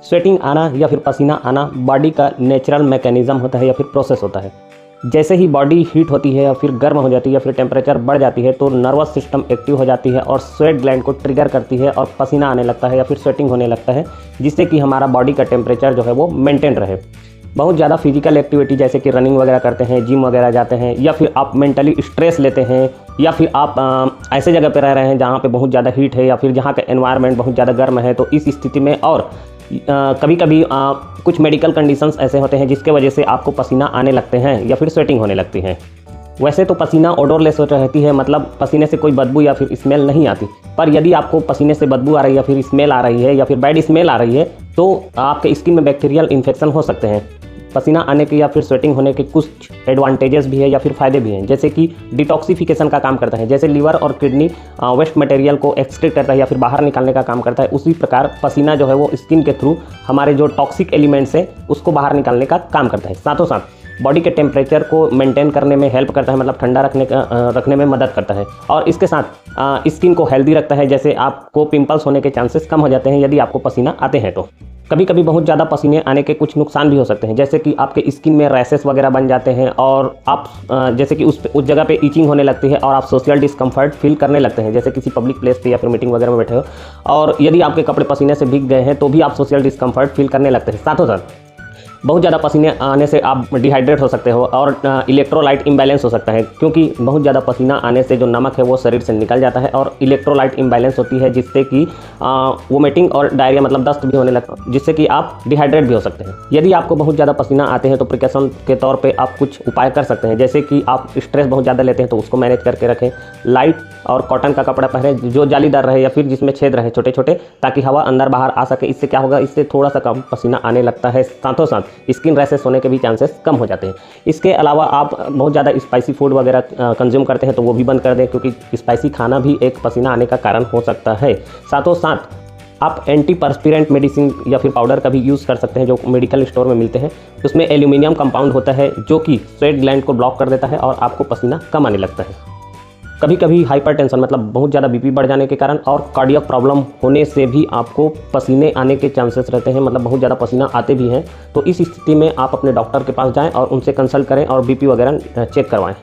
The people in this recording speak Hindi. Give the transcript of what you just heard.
स्वेटिंग आना या फिर पसीना आना बॉडी का नेचुरल मैकेनिज़्म होता है या फिर प्रोसेस होता है। जैसे ही बॉडी हीट होती है या फिर गर्म हो जाती है या फिर टेम्परेचर बढ़ जाती है तो नर्वस सिस्टम एक्टिव हो जाती है और स्वेट ग्लैंड को ट्रिगर करती है और पसीना आने लगता है या फिर स्वेटिंग होने लगता है, जिससे कि हमारा बॉडी का टेम्परेचर जो है वो मेंटेन रहे। बहुत ज़्यादा फिजिकल एक्टिविटी जैसे कि रनिंग वगैरह करते हैं, जिम वगैरह जाते हैं, या फिर आप मेंटली स्ट्रेस लेते हैं, या फिर आप ऐसे जगह पे रह रहे हैं जहाँ पे बहुत ज़्यादा हीट है या फिर जहाँ का एनवायरनमेंट बहुत ज़्यादा गर्म है, तो इस स्थिति में और कभी कभी कुछ मेडिकल कंडीशंस ऐसे होते हैं जिसके वजह से आपको पसीना आने लगते हैं या फिर स्वेटिंग होने लगती है। वैसे तो पसीना ओडोरलेस रहती है, मतलब पसीने से कोई बदबू या फिर स्मेल नहीं आती, पर यदि आपको पसीने से बदबू आ रही है या फिर स्मेल आ रही है या फिर बैड स्मेल आ रही है तो आपके स्किन में बैक्टीरियल इन्फेक्शन हो सकते हैं। पसीना आने के या फिर स्वेटिंग होने के कुछ एडवांटेजेस भी है या फिर फ़ायदे भी हैं, जैसे कि डिटॉक्सिफिकेशन का काम करता है। जैसे लीवर और किडनी वेस्ट मटेरियल को एक्सट्रैक्ट करता है या फिर बाहर निकालने का काम करता है, उसी प्रकार पसीना जो है वो स्किन के थ्रू हमारे जो टॉक्सिक एलिमेंट्स हैं उसको बाहर निकालने का काम करता है। साथों साथ बॉडी के टेम्परेचर को मेंटेन करने में हेल्प करता है, मतलब ठंडा रखने में मदद करता है। और इसके साथ स्किन को हेल्दी रखता है, जैसे आपको पिंपल्स होने के चांसेस कम हो जाते हैं यदि आपको पसीना आते हैं तो। कभी कभी बहुत ज़्यादा पसीने आने के कुछ नुकसान भी हो सकते हैं, जैसे कि आपके स्किन में रैशेस वगैरह बन जाते हैं और आप जैसे कि उस जगह पे ईचिंग होने लगती है और आप सोशल डिस्कम्फर्ट फील करने लगते हैं, जैसे किसी पब्लिक प्लेस पे या फिर मीटिंग वगैरह में बैठे हो और यदि आपके कपड़े पसीने से भीग गए हैं तो भी आप सोशल डिस्कम्फर्ट फील करने लगते हैं। साथों साथ बहुत ज़्यादा पसीने आने से आप डिहाइड्रेट हो सकते हो और इलेक्ट्रोलाइट इम्बैलेंस हो सकता है, क्योंकि बहुत ज़्यादा पसीना आने से जो नमक है वो शरीर से निकल जाता है और इलेक्ट्रोलाइट इम्बैलेंस होती है, जिससे कि वोमिटिंग और डायरिया मतलब दस्त भी होने लगता है, जिससे कि आप डिहाइड्रेट भी हो सकते हैं। यदि आपको बहुत ज़्यादा पसीना आते हैं तो प्रिकॉशन के तौर पर आप कुछ उपाय कर सकते हैं, जैसे कि आप स्ट्रेस बहुत ज़्यादा लेते हैं तो उसको मैनेज करके रखें। लाइट और कॉटन का कपड़ा पहने जो जालीदार रहे या फिर जिसमें छेद रहे छोटे छोटे, ताकि हवा अंदर बाहर आ सके। इससे क्या होगा, इससे थोड़ा सा कम पसीना आने लगता है। साथों साथ स्किन रैशेस होने के भी चांसेस कम हो जाते हैं। इसके अलावा आप बहुत ज़्यादा स्पाइसी फूड वगैरह कंज्यूम करते हैं तो वो भी बंद कर दें, क्योंकि स्पाइसी खाना भी एक पसीना आने का कारण हो सकता है। साथों साथ आप एंटी पर्स्पिरेंट मेडिसिन या फिर पाउडर का भी यूज़ कर सकते हैं जो मेडिकल स्टोर में मिलते हैं। उसमें एल्यूमिनियम कंपाउंड होता है जो कि स्वेट ग्लैंड को ब्लॉक कर देता है और आपको पसीना कम आने लगता है। कभी कभी हाइपरटेंशन मतलब बहुत ज़्यादा बीपी बढ़ जाने के कारण और कार्डियक प्रॉब्लम होने से भी आपको पसीने आने के चांसेस रहते हैं, मतलब बहुत ज़्यादा पसीना आते भी हैं। तो इस स्थिति में आप अपने डॉक्टर के पास जाएं और उनसे कंसल्ट करें और बीपी वगैरह चेक करवाएं।